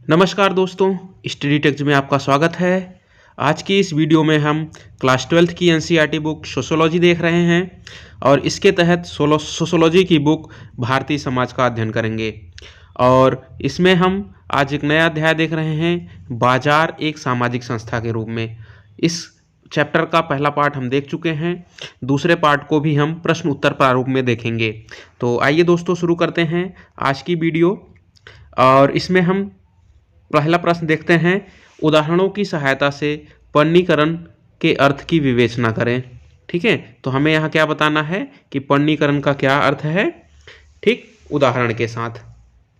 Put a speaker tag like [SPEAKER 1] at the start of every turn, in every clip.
[SPEAKER 1] नमस्कार दोस्तों, study takes में आपका स्वागत है। आज की इस वीडियो में हम क्लास 12th की एनसीईआरटी बुक सोशियोलॉजी देख रहे हैं और इसके तहत सोशियोलॉजी की बुक भारतीय समाज का अध्ययन करेंगे। और इसमें हम आज एक नया अध्याय देख रहे हैं, बाजार एक सामाजिक संस्था के रूप में। इस चैप्टर का पहला पार्ट हम देख चुके हैं, दूसरे पार्ट को भी हम प्रश्न उत्तर प्रारूप में देखेंगे। तो आइए दोस्तों शुरू करते हैं आज की वीडियो। और इसमें हम पहला प्रश्न देखते हैं, उदाहरणों की सहायता से पर्णीकरण के अर्थ की विवेचना करें। ठीक है, तो हमें यहाँ क्या बताना है कि पर्णीकरण का क्या अर्थ है, ठीक, उदाहरण के साथ।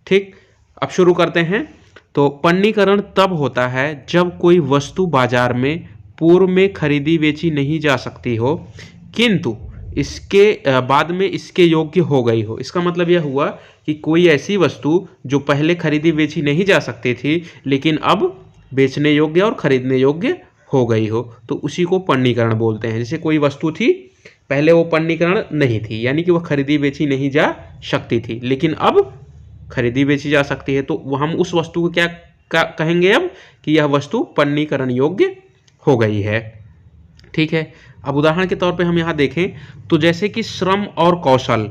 [SPEAKER 1] ठीक, अब शुरू करते हैं। तो पर्णीकरण तब होता है जब कोई वस्तु बाजार में पूर्व में खरीदी बेची नहीं जा सकती हो किंतु इसके बाद में इसके योग्य हो गई हो। इसका मतलब यह हुआ कि कोई ऐसी वस्तु जो पहले खरीदी बेची नहीं जा सकती थी लेकिन अब बेचने योग्य और खरीदने योग्य हो गई हो, तो उसी को पर्णीकरण बोलते हैं। जैसे कोई वस्तु थी, पहले वो पर्णीकरण नहीं थी, यानी कि वह खरीदी बेची नहीं जा सकती थी, लेकिन अब खरीदी बेची जा सकती है, तो हम उस वस्तु को क्या कहेंगे अब कि यह वस्तु पर्णीकरण योग्य हो गई है। ठीक है, अब उदाहरण के तौर पे हम यहाँ देखें तो जैसे कि श्रम और कौशल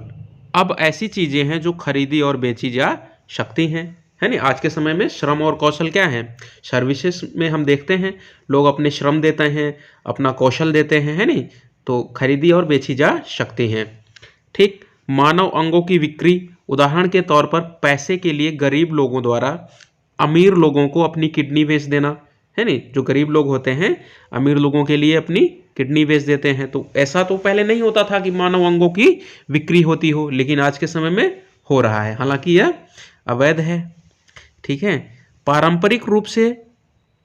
[SPEAKER 1] अब ऐसी चीज़ें हैं जो खरीदी और बेची जा सकती हैं, है नहीं। आज के समय में श्रम और कौशल क्या है, सर्विसेज में हम देखते हैं लोग अपने श्रम देते हैं, अपना कौशल देते हैं, है नहीं, तो खरीदी और बेची जा सकती हैं। ठीक, मानव अंगों की बिक्री, उदाहरण के तौर पर पैसे के लिए गरीब लोगों द्वारा अमीर लोगों को अपनी किडनी बेच देना, है नहीं। जो गरीब लोग होते हैं अमीर लोगों के लिए अपनी किडनी बेच देते हैं। तो ऐसा तो पहले नहीं होता था कि मानव अंगों की बिक्री होती हो, लेकिन आज के समय में हो रहा है, हालांकि यह अवैध है। ठीक है, पारंपरिक रूप से,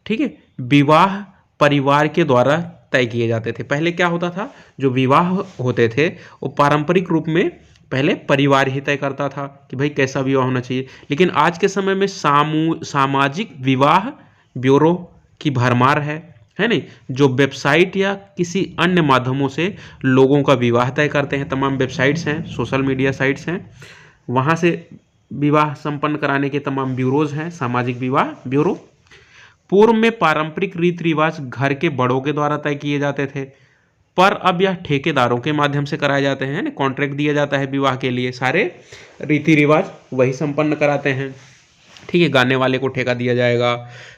[SPEAKER 1] ठीक है, विवाह परिवार के द्वारा तय किए जाते थे। पहले क्या होता था, जो विवाह होते थे वो पारंपरिक रूप में पहले परिवार ही तय करता था कि भाई कैसा विवाह होना चाहिए, लेकिन आज के समय में सामाजिक विवाह ब्यूरो की भरमार है नहीं, जो वेबसाइट या किसी अन्य माध्यमों से लोगों का विवाह तय करते हैं। तमाम वेबसाइट्स हैं, सोशल मीडिया साइट्स हैं, वहाँ से विवाह संपन्न कराने के तमाम ब्यूरोज हैं, सामाजिक विवाह ब्यूरो। पूर्व में पारंपरिक रीति रिवाज घर के बड़ों के द्वारा तय किए जाते थे, पर अब यह ठेकेदारों के माध्यम से कराए जाते हैं ना, कॉन्ट्रैक्ट दिया जाता है विवाह के लिए, सारे रीति रिवाज वही संपन्न कराते हैं। ठीक है, गाने वाले को ठेका दिया जाएगा,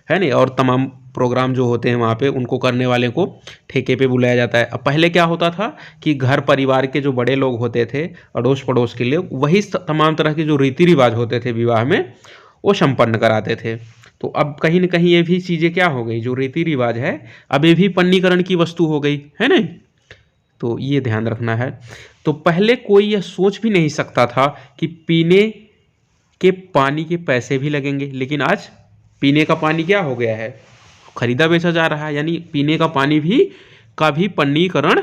[SPEAKER 1] है नहीं, और तमाम प्रोग्राम जो होते हैं वहाँ पे उनको करने वाले को ठेके पे बुलाया जाता है। अब पहले क्या होता था कि घर परिवार के जो बड़े लोग होते थे, अड़ोस पड़ोस के लोग, वही तमाम तरह के जो रीति रिवाज होते थे विवाह में वो संपन्न कराते थे। तो अब कहीं ना कहीं ये भी चीज़ें क्या हो गई, जो रीति रिवाज है अब ये भी पर्णीकरण की वस्तु हो गई, है नहीं। तो ये ध्यान रखना है। तो पहले कोई यह सोच भी नहीं सकता था कि पीने के पानी के पैसे भी लगेंगे, लेकिन आज पीने का पानी क्या हो गया है, खरीदा बेचा जा रहा है, यानी पीने का पानी भी का भी पर्णीकरण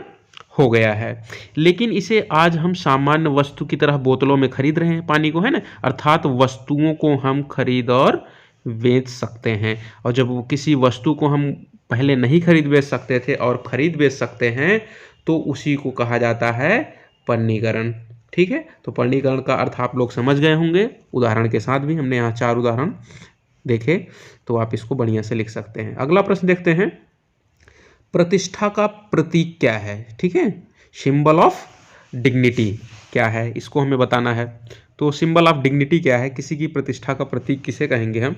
[SPEAKER 1] हो गया है। लेकिन इसे आज हम सामान्य वस्तु की तरह बोतलों में खरीद रहे हैं पानी को, है ना, अर्थात वस्तुओं को हम खरीद और बेच सकते हैं। और जब किसी वस्तु को हम पहले नहीं खरीद बेच सकते थे और खरीद बेच सकते हैं तो उसी को कहा जाता है पर्णीकरण। ठीक है, तो पर्णीकरण का अर्थ आप लोग समझ गए होंगे, उदाहरण के साथ भी हमने यहाँ 4 उदाहरण देखे, तो आप इसको बढ़िया से लिख सकते हैं। अगला प्रश्न देखते हैं, प्रतिष्ठा का प्रतीक क्या है। ठीक है, सिंबल ऑफ डिग्निटी क्या है, इसको हमें बताना है। तो सिंबल ऑफ डिग्निटी क्या है, किसी की प्रतिष्ठा का प्रतीक किसे कहेंगे हम,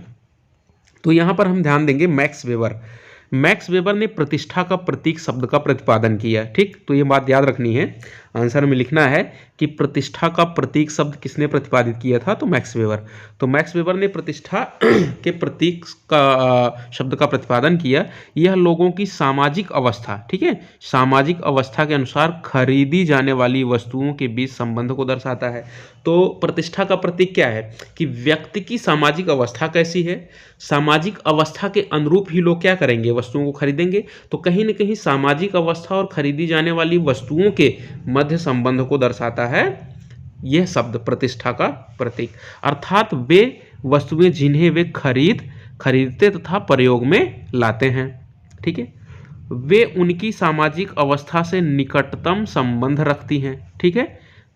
[SPEAKER 1] तो यहाँ पर हम ध्यान देंगे मैक्स वेबर। मैक्स वेबर ने प्रतिष्ठा का प्रतीक शब्द का प्रतिपादन किया। ठीक, तो ये बात याद रखनी है, आंसर में लिखना है कि प्रतिष्ठा का प्रतीक शब्द किसने प्रतिपादित किया था, तो मैक्स वेबर। तो मैक्स वेबर ने प्रतिष्ठा के प्रतीक का शब्द का प्रतिपादन किया। यह लोगों की सामाजिक अवस्था, ठीक है, सामाजिक अवस्था के अनुसार खरीदी जाने वाली वस्तुओं के बीच संबंध को दर्शाता है। तो प्रतिष्ठा का प्रतीक क्या है कि व्यक्ति की सामाजिक अवस्था कैसी है, सामाजिक अवस्था के अनुरूप ही लोग क्या करेंगे, वस्तुओं को खरीदेंगे। तो कहीं ना कहीं सामाजिक अवस्था और खरीदी जाने वाली वस्तुओं के मध्य संबंध को दर्शाता है यह शब्द प्रतिष्ठा का प्रतीक, अर्थात वे वस्तुएं जिन्हें वे खरीदते तथा प्रयोग में लाते हैं। ठीक है, वे उनकी सामाजिक अवस्था से निकटतम संबंध रखती हैं। ठीक है,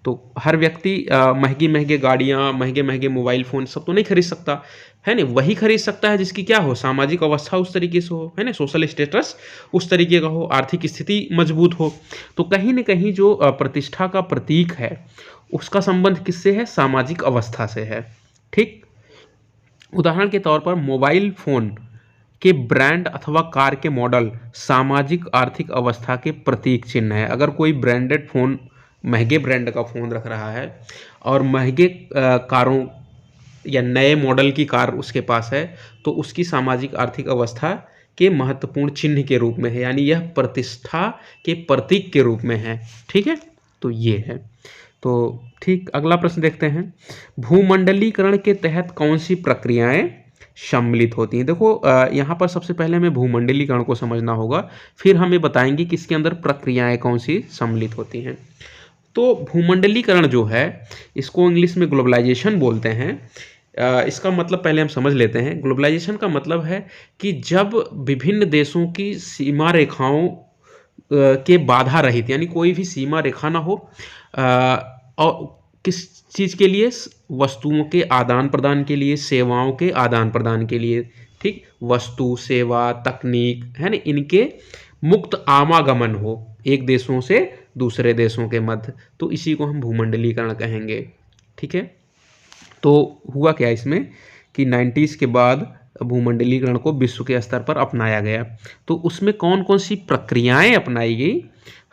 [SPEAKER 1] तो हर व्यक्ति महंगी महंगे गाड़ियाँ, महंगे महंगे मोबाइल फ़ोन सब तो नहीं खरीद सकता, है ना? वही खरीद सकता है जिसकी क्या हो, सामाजिक अवस्था उस तरीके से हो, है ना? सोशल स्टेटस उस तरीके का हो, आर्थिक स्थिति मजबूत हो। तो कहीं न कहीं जो प्रतिष्ठा का प्रतीक है, उसका संबंध किससे है? सामाजिक अवस्था से है, ठीक? उदाहरण के तौर पर मोबाइल फ़ोन के ब्रांड अथवा कार के मॉडल सामाजिक आर्थिक अवस्था के प्रतीक चिन्ह है। अगर कोई ब्रांडेड फ़ोन, महंगे ब्रांड का फ़ोन रख रहा है और महंगे कारों या नए मॉडल की कार उसके पास है, तो उसकी सामाजिक आर्थिक अवस्था के महत्वपूर्ण चिन्ह के रूप में है, यानी यह प्रतिष्ठा के प्रतीक के रूप में है, ठीक है? तो ये है। तो ठीक, अगला प्रश्न देखते हैं। भूमंडलीकरण के तहत कौन सी प्रक्रियाएं सम्मिलित होती हैं? देखो यहाँ पर सबसे पहले हमें भूमंडलीकरण को समझना होगा, फिर हमें बताएंगे कि इसके अंदर प्रक्रियाएं कौन सी सम्मिलित होती हैं। तो भूमंडलीकरण जो है, इसको इंग्लिश में ग्लोबलाइजेशन बोलते हैं। इसका मतलब पहले हम समझ लेते हैं। ग्लोबलाइजेशन का मतलब है कि जब विभिन्न देशों की सीमा रेखाओं के बाधा रहित, यानी कोई भी सीमा रेखा ना हो, और किस चीज़ के लिए? वस्तुओं के आदान प्रदान के लिए, सेवाओं के आदान प्रदान के लिए, ठीक? वस्तु, सेवा, तकनीक, है ना, इनके मुक्त आवागमन हो एक देशों से दूसरे देशों के मध्य, तो इसी को हम भूमंडलीकरण कहेंगे, ठीक है? तो हुआ क्या इसमें कि 90s के बाद भूमंडलीकरण को विश्व के स्तर पर अपनाया गया। तो उसमें कौन कौन सी प्रक्रियाएं अपनाई गई,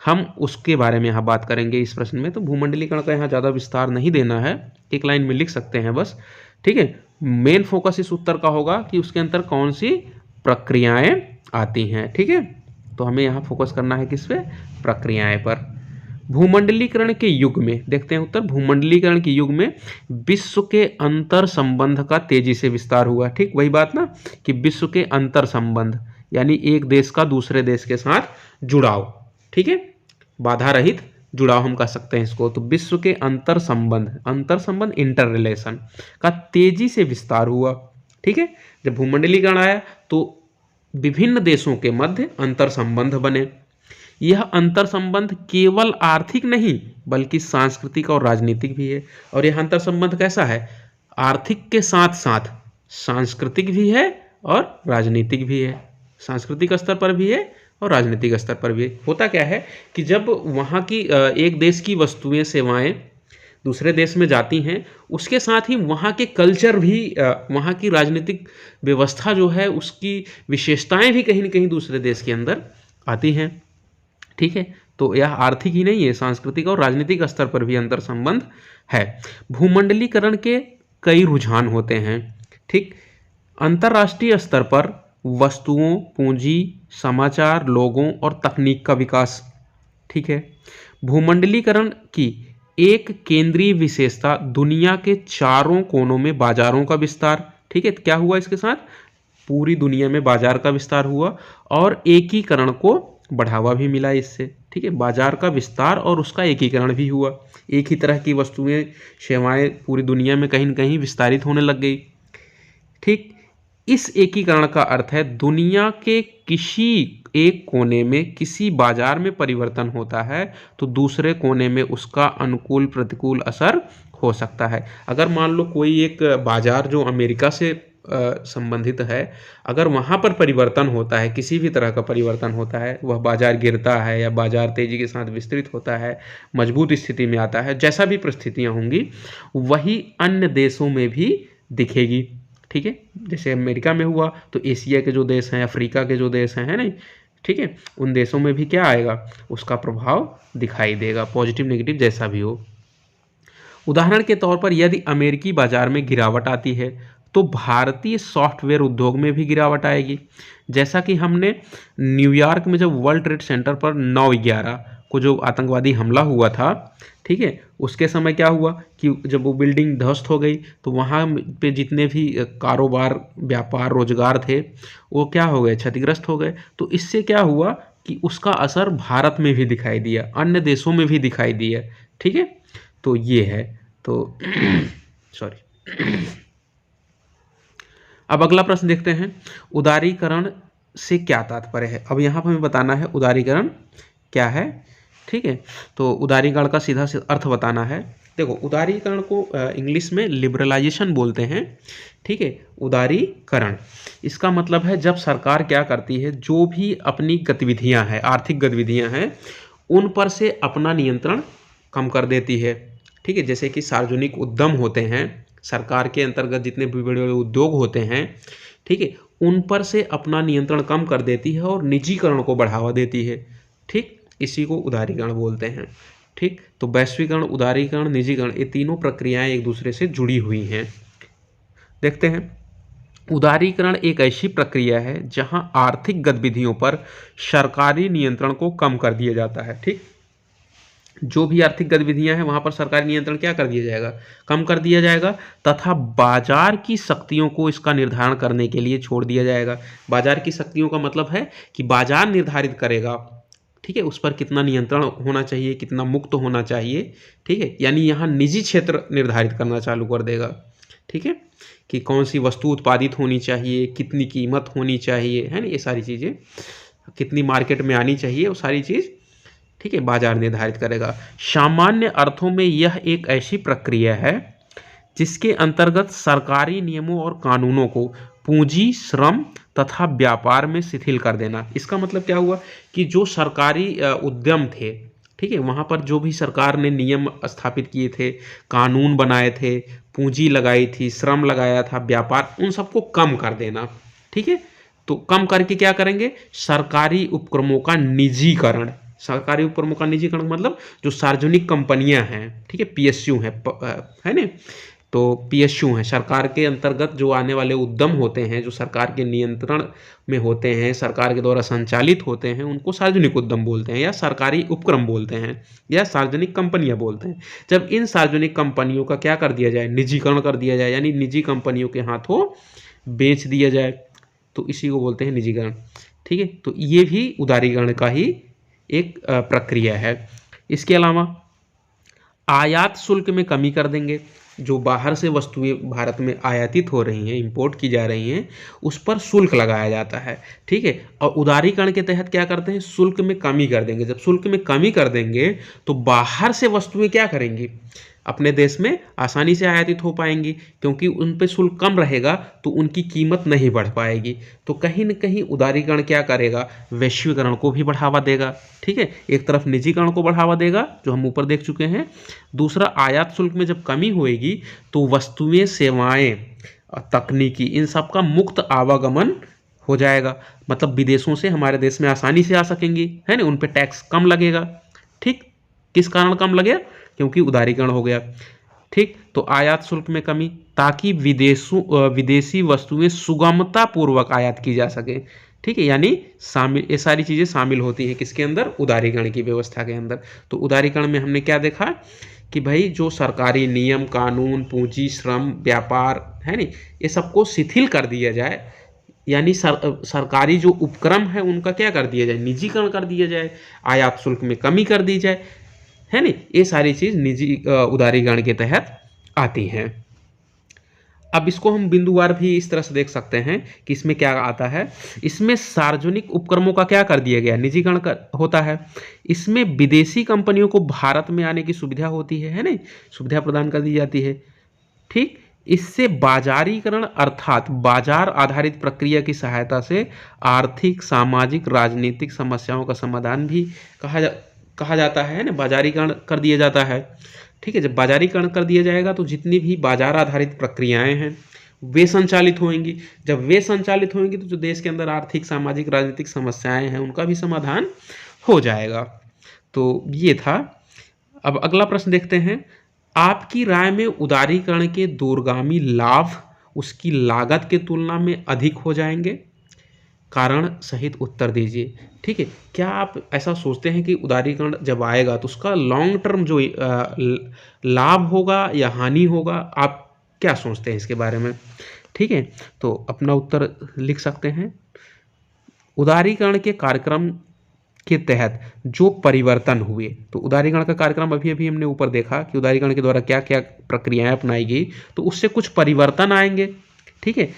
[SPEAKER 1] हम उसके बारे में यहाँ बात करेंगे इस प्रश्न में। तो भूमंडलीकरण का यहाँ ज़्यादा विस्तार नहीं देना है, एक लाइन में लिख सकते हैं बस, ठीक है? मेन फोकस इस उत्तर का होगा कि उसके अंदर कौन सी प्रक्रियाएं आती हैं, ठीक है? तो हमें यहाँ फोकस करना है किस पे? प्रक्रियाएं पर। भूमंडलीकरण के युग में, देखते हैं उत्तर, भूमंडलीकरण के युग में विश्व के अंतर संबंध का तेजी से विस्तार हुआ, ठीक? वही बात ना कि विश्व के अंतर संबंध, यानी एक देश का दूसरे देश के साथ जुड़ाव, ठीक है? बाधा रहित जुड़ाव हम कह सकते हैं इसको। तो विश्व के अंतर संबंध इंटर रिलेशन का तेजी से विस्तार हुआ, ठीक है? जब भूमंडलीकरण आया तो विभिन्न देशों के मध्य अंतर संबंध बने। यह अंतर संबंध केवल आर्थिक नहीं बल्कि सांस्कृतिक और राजनीतिक भी है। और यह अंतर संबंध कैसा है? आर्थिक के साथ साथ सांस्कृतिक भी है और राजनीतिक भी है। सांस्कृतिक स्तर पर भी है और राजनीतिक स्तर पर भी। होता क्या है कि जब वहाँ की एक देश की वस्तुएं, सेवाएं दूसरे देश में जाती हैं, उसके साथ ही वहाँ के कल्चर भी, वहाँ की राजनीतिक व्यवस्था जो है, उसकी विशेषताएं भी कहीं न कहीं दूसरे देश के अंदर आती हैं, ठीक है? तो यह आर्थिक ही नहीं है, सांस्कृतिक और राजनीतिक स्तर पर भी अंतर संबंध है। भूमंडलीकरण के कई रुझान होते हैं, ठीक? अंतर्राष्ट्रीय स्तर पर वस्तुओं, पूंजी, समाचार, लोगों और तकनीक का विकास, ठीक है? भूमंडलीकरण की एक केंद्रीय विशेषता दुनिया के चारों कोनों में बाजारों का विस्तार, ठीक है? क्या हुआ इसके साथ? पूरी दुनिया में बाजार का विस्तार हुआ और एकीकरण को बढ़ावा भी मिला इससे, ठीक है? बाजार का विस्तार और उसका एकीकरण भी हुआ। एक ही तरह की वस्तुएं, सेवाएं पूरी दुनिया में कहीं न कहीं विस्तारित होने लग गई, ठीक? इस एकीकरण का अर्थ है दुनिया के किसी एक कोने में किसी बाजार में परिवर्तन होता है तो दूसरे कोने में उसका अनुकूल प्रतिकूल असर हो सकता है। अगर मान लो कोई एक बाजार जो अमेरिका से संबंधित है, अगर वहाँ पर परिवर्तन होता है, किसी भी तरह का परिवर्तन होता है, वह बाजार गिरता है या बाजार तेजी के साथ विस्तृत होता है, मजबूत स्थिति में आता है, जैसा भी परिस्थितियाँ होंगी वही अन्य देशों में भी दिखेगी, ठीक है? जैसे अमेरिका में हुआ तो एशिया के जो देश हैं, अफ्रीका के जो देश हैं, है नहीं, ठीक है, उन देशों में भी क्या आएगा? उसका प्रभाव दिखाई देगा, पॉजिटिव नेगेटिव जैसा भी हो। उदाहरण के तौर पर यदि अमेरिकी बाजार में गिरावट आती है तो भारतीय सॉफ्टवेयर उद्योग में भी गिरावट आएगी। जैसा कि हमने न्यूयॉर्क में जब वर्ल्ड ट्रेड सेंटर पर 9/11 को जो आतंकवादी हमला हुआ था, ठीक है, उसके समय क्या हुआ कि जब वो बिल्डिंग ध्वस्त हो गई तो वहाँ पे जितने भी कारोबार, व्यापार, रोजगार थे वो क्या हो गए? क्षतिग्रस्त हो गए। तो इससे क्या हुआ कि उसका असर भारत में भी दिखाई दिया, अन्य देशों में भी दिखाई दिया, ठीक है? तो ये है। तो सॉरी। अब अगला प्रश्न देखते हैं, उदारीकरण से क्या तात्पर्य है? अब यहाँ पर हमें बताना है उदारीकरण क्या है। ठीक है, तो उदारीकरण का सीधा से अर्थ बताना है। देखो, उदारीकरण को इंग्लिश में लिबरलाइजेशन बोलते हैं। ठीक है, उदारीकरण इसका मतलब है जब सरकार क्या करती है, जो भी अपनी गतिविधियां हैं, आर्थिक गतिविधियां हैं, उन पर से अपना नियंत्रण कम कर देती है। ठीक है, जैसे कि सार्वजनिक उद्यम होते हैं, सरकार के अंतर्गत जितने भी बड़े बड़े उद्योग होते हैं, ठीक है, उन पर से अपना नियंत्रण कम कर देती है और निजीकरण को बढ़ावा देती है। ठीक, इसी को उदारीकरण बोलते हैं। ठीक, तो वैश्वीकरण, उदारीकरण, निजीकरण, ये तीनों प्रक्रियाएं एक दूसरे से जुड़ी हुई हैं। देखते हैं, उदारीकरण एक ऐसी प्रक्रिया है जहां आर्थिक गतिविधियों पर सरकारी नियंत्रण को कम कर दिया जाता है। ठीक, जो भी आर्थिक गतिविधियां हैं वहां पर सरकारी नियंत्रण क्या कर दिया जाएगा, कम कर दिया जाएगा, तथा बाजार की शक्तियों को इसका निर्धारण करने के लिए छोड़ दिया जाएगा। बाजार की शक्तियों का मतलब है कि बाजार निर्धारित करेगा, ठीक है, उस पर कितना नियंत्रण होना चाहिए, कितना मुक्त होना चाहिए। ठीक है, यानी यहाँ निजी क्षेत्र निर्धारित करना चालू कर देगा। ठीक है, कि कौन सी वस्तु उत्पादित होनी चाहिए, कितनी कीमत होनी चाहिए, है ना, ये सारी चीज़ें, कितनी मार्केट में आनी चाहिए, वो सारी चीज़, ठीक है, बाजार निर्धारित करेगा। सामान्य अर्थों में यह एक ऐसी प्रक्रिया है जिसके अंतर्गत सरकारी नियमों और कानूनों को पूंजी, श्रम तथा व्यापार में शिथिल कर देना। इसका मतलब क्या हुआ कि जो सरकारी उद्यम थे, ठीक है, वहाँ पर जो भी सरकार ने नियम स्थापित किए थे, कानून बनाए थे, पूंजी लगाई थी, श्रम लगाया था, व्यापार, उन सबको कम कर देना। ठीक है, तो कम करके क्या करेंगे, सरकारी उपक्रमों का निजीकरण। सरकारी उपक्रमों का निजीकरण मतलब जो सार्वजनिक कंपनियां हैं, ठीक है, पीएसयू हैं, है ना, तो पीएसयू हैं, सरकार के अंतर्गत जो आने वाले उद्यम होते हैं, जो सरकार के नियंत्रण में होते हैं, सरकार के द्वारा संचालित होते हैं, उनको सार्वजनिक उद्यम बोलते हैं, या सरकारी उपक्रम बोलते हैं, या सार्वजनिक कंपनियां बोलते हैं। जब इन सार्वजनिक कंपनियों का क्या कर दिया जाए, निजीकरण कर दिया जाए, यानी निजी कंपनियों के हाथों बेच दिया जाए, तो इसी को बोलते हैं निजीकरण। ठीक है, तो ये भी उदारीकरण का ही एक प्रक्रिया है। इसके अलावा आयात शुल्क में कमी कर देंगे। जो बाहर से वस्तुएं भारत में आयातित हो रही हैं, इंपोर्ट की जा रही हैं, उस पर शुल्क लगाया जाता है। ठीक है, और उदारीकरण के तहत क्या करते हैं, शुल्क में कमी कर देंगे। जब शुल्क में कमी कर देंगे तो बाहर से वस्तुएं क्या करेंगी, अपने देश में आसानी से आयातित हो पाएंगी, क्योंकि उन पे शुल्क कम रहेगा तो उनकी कीमत नहीं बढ़ पाएगी। तो कहीं न कहीं उदारीकरण क्या करेगा, वैश्वीकरण को भी बढ़ावा देगा। ठीक है, एक तरफ निजीकरण को बढ़ावा देगा, जो हम ऊपर देख चुके हैं, दूसरा आयात शुल्क में जब कमी होएगी तो वस्तुएं, सेवाएं, तकनीकी, इन सब का मुक्त आवागमन हो जाएगा। मतलब विदेशों से हमारे देश में आसानी से आ सकेंगी, है ना, उन पर टैक्स कम लगेगा। ठीक, किस कारण कम लगेगा, क्योंकि उदारीकरण हो गया। ठीक, तो आयात शुल्क में कमी, ताकि विदेशी वस्तुएं सुगमता पूर्वक आयात की जा सके। ठीक है, यानी शामिल, ये सारी चीज़ें शामिल होती हैं किसके अंदर, उदारीकरण की व्यवस्था के अंदर। तो उदारीकरण में हमने क्या देखा कि भाई जो सरकारी नियम, कानून, पूंजी, श्रम, व्यापार, है नहीं, ये सबको शिथिल कर दिया जाए, यानी सरकारी जो उपक्रम है उनका क्या कर दिया जाए, निजीकरण कर दिया जाए, आयात शुल्क में कमी कर दी जाए, है नहीं, ये सारी चीज़ निजी उदारीकरण के तहत आती हैं। अब इसको हम बिंदुवार भी इस तरह से देख सकते हैं कि इसमें क्या आता है। इसमें सार्वजनिक उपक्रमों का क्या कर दिया गया, निजीकरण होता है। इसमें विदेशी कंपनियों को भारत में आने की सुविधा होती है नहीं, सुविधा प्रदान कर दी जाती है। ठीक, इससे बाजारीकरण अर्थात बाजार आधारित प्रक्रिया की सहायता से आर्थिक, सामाजिक, राजनीतिक समस्याओं का समाधान भी कहा जाता है ना, बाजारीकरण कर दिया जाता है। ठीक है, जब बाजारीकरण कर दिया जाएगा तो जितनी भी बाजार आधारित प्रक्रियाएं हैं वे संचालित होंगी। जब वे संचालित होंगी तो जो देश के अंदर आर्थिक, सामाजिक, राजनीतिक समस्याएं हैं उनका भी समाधान हो जाएगा। तो ये था। अब अगला प्रश्न देखते हैं, आपकी राय में उदारीकरण के दूरगामी लाभ उसकी लागत के तुलना में अधिक हो जाएंगे? कारण सहित उत्तर दीजिए। ठीक है, क्या आप ऐसा सोचते हैं कि उदारीकरण जब आएगा तो उसका लॉन्ग टर्म जो लाभ होगा या हानि होगा, आप क्या सोचते हैं इसके बारे में? ठीक है, तो अपना उत्तर लिख सकते हैं। उदारीकरण के कार्यक्रम के तहत जो परिवर्तन हुए, तो उदारीकरण का कार्यक्रम अभी हमने ऊपर देखा कि उदारीकरण के द्वारा क्या क्या प्रक्रियाएं अपनाई गई, तो उससे कुछ परिवर्तन आएंगे। ठीक है,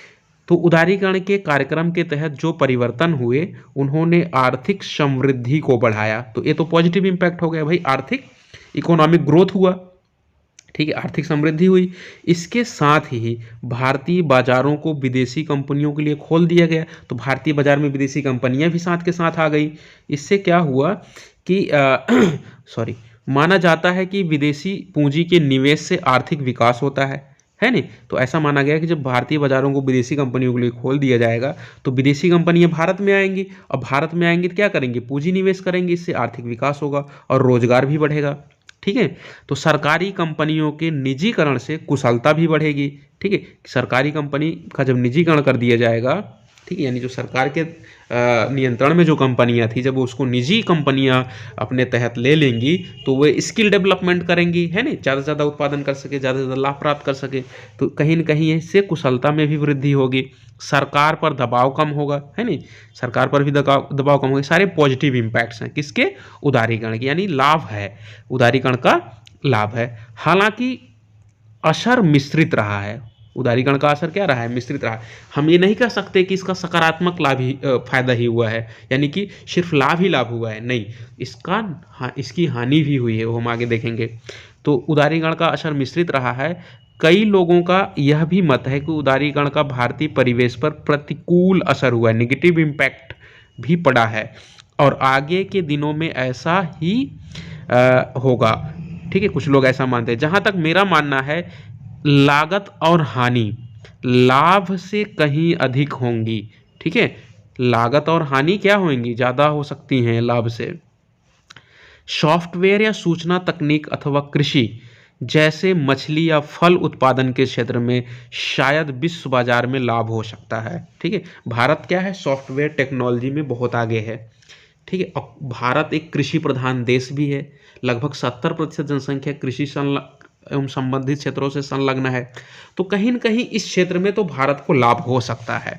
[SPEAKER 1] तो उदारीकरण के कार्यक्रम के तहत जो परिवर्तन हुए, उन्होंने आर्थिक समृद्धि को बढ़ाया। तो ये तो पॉजिटिव इम्पैक्ट हो गया भाई, आर्थिक इकोनॉमिक ग्रोथ हुआ, ठीक है, आर्थिक समृद्धि हुई। इसके साथ ही भारतीय बाजारों को विदेशी कंपनियों के लिए खोल दिया गया। तो भारतीय बाजार में विदेशी कंपनियां भी साथ के साथ आ गई। इससे क्या हुआ कि सॉरी माना जाता है कि विदेशी पूंजी के निवेश से आर्थिक विकास होता है नहीं। तो ऐसा माना गया कि जब भारतीय बाजारों को विदेशी कंपनियों के लिए खोल दिया जाएगा तो विदेशी कंपनियां भारत में आएंगी, और भारत में आएंगी तो क्या करेंगे, पूंजी निवेश करेंगे, इससे आर्थिक विकास होगा और रोजगार भी बढ़ेगा, ठीक है। तो सरकारी कंपनियों के निजीकरण से कुशलता भी बढ़ेगी, ठीक है। सरकारी कंपनी का जब निजीकरण कर दिया जाएगा, ठीक है, यानी जो सरकार के नियंत्रण में जो कंपनियां थी, जब उसको निजी कंपनियां अपने तहत ले लेंगी तो वे स्किल डेवलपमेंट करेंगी, है नहीं, ज़्यादा से ज़्यादा उत्पादन कर सके, ज़्यादा से ज़्यादा लाभ प्राप्त कर सके। तो कहीं न कहीं इससे कुशलता में भी वृद्धि होगी, सरकार पर दबाव कम होगा, है नहीं, सरकार पर भी दबाव कम होगा। सारे पॉजिटिव इम्पैक्ट्स हैं किसके, उदारीकरण के, यानी लाभ है, उदारीकरण का लाभ है। हालांकि असर मिश्रित रहा है, उदारीकरण का असर क्या रहा है, मिश्रित रहा है। हम ये नहीं कह सकते कि इसका सकारात्मक लाभ ही फायदा ही हुआ है, यानी कि सिर्फ लाभ ही लाभ हुआ है, नहीं, इसकी हानि भी हुई है, वो हम आगे देखेंगे। तो उदारीकरण का असर मिश्रित रहा है। कई लोगों का यह भी मत है कि उदारीकरण का भारतीय परिवेश पर प्रतिकूल असर हुआ है, नेगेटिव इम्पैक्ट भी पड़ा है, और आगे के दिनों में ऐसा ही होगा, ठीक है, कुछ लोग ऐसा मानते हैं। जहां तक मेरा मानना है, लागत और हानि लाभ से कहीं अधिक होंगी, ठीक है, लागत और हानि क्या होंगी, ज़्यादा हो सकती हैं लाभ से। सॉफ्टवेयर या सूचना तकनीक अथवा कृषि जैसे मछली या फल उत्पादन के क्षेत्र में शायद विश्व बाजार में लाभ हो सकता है, ठीक है। भारत क्या है, सॉफ्टवेयर टेक्नोलॉजी में बहुत आगे है, ठीक है। और भारत एक कृषि प्रधान देश भी है, लगभग 70% जनसंख्या कृषि एवं संबंधित क्षेत्रों से संलग्न है। तो कहीं न कहीं इस क्षेत्र में तो भारत को लाभ हो सकता है,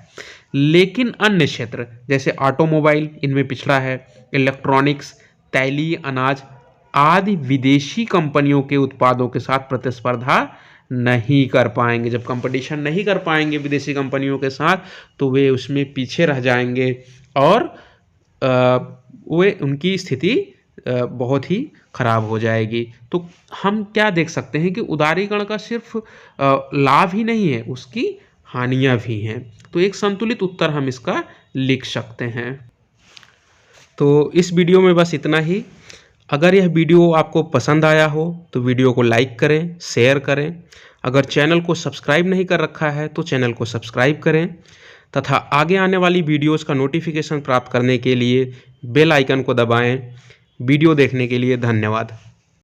[SPEAKER 1] लेकिन अन्य क्षेत्र जैसे ऑटोमोबाइल इनमें पिछड़ा है, इलेक्ट्रॉनिक्स, तैलीय अनाज आदि विदेशी कंपनियों के उत्पादों के साथ प्रतिस्पर्धा नहीं कर पाएंगे। जब कंपटीशन नहीं कर पाएंगे विदेशी कंपनियों के साथ, तो वे उसमें पीछे रह जाएंगे और वे उनकी स्थिति बहुत ही खराब हो जाएगी। तो हम क्या देख सकते हैं कि उदारीकरण का सिर्फ लाभ ही नहीं है, उसकी हानियां भी हैं। तो एक संतुलित उत्तर हम इसका लिख सकते हैं। तो इस वीडियो में बस इतना ही। अगर यह वीडियो आपको पसंद आया हो तो वीडियो को लाइक करें, शेयर करें। अगर चैनल को सब्सक्राइब नहीं कर रखा है तो चैनल को सब्सक्राइब करें, तथा आगे आने वाली वीडियोस का नोटिफिकेशन प्राप्त करने के लिए बेल आइकन को दबाएं। वीडियो देखने के लिए धन्यवाद।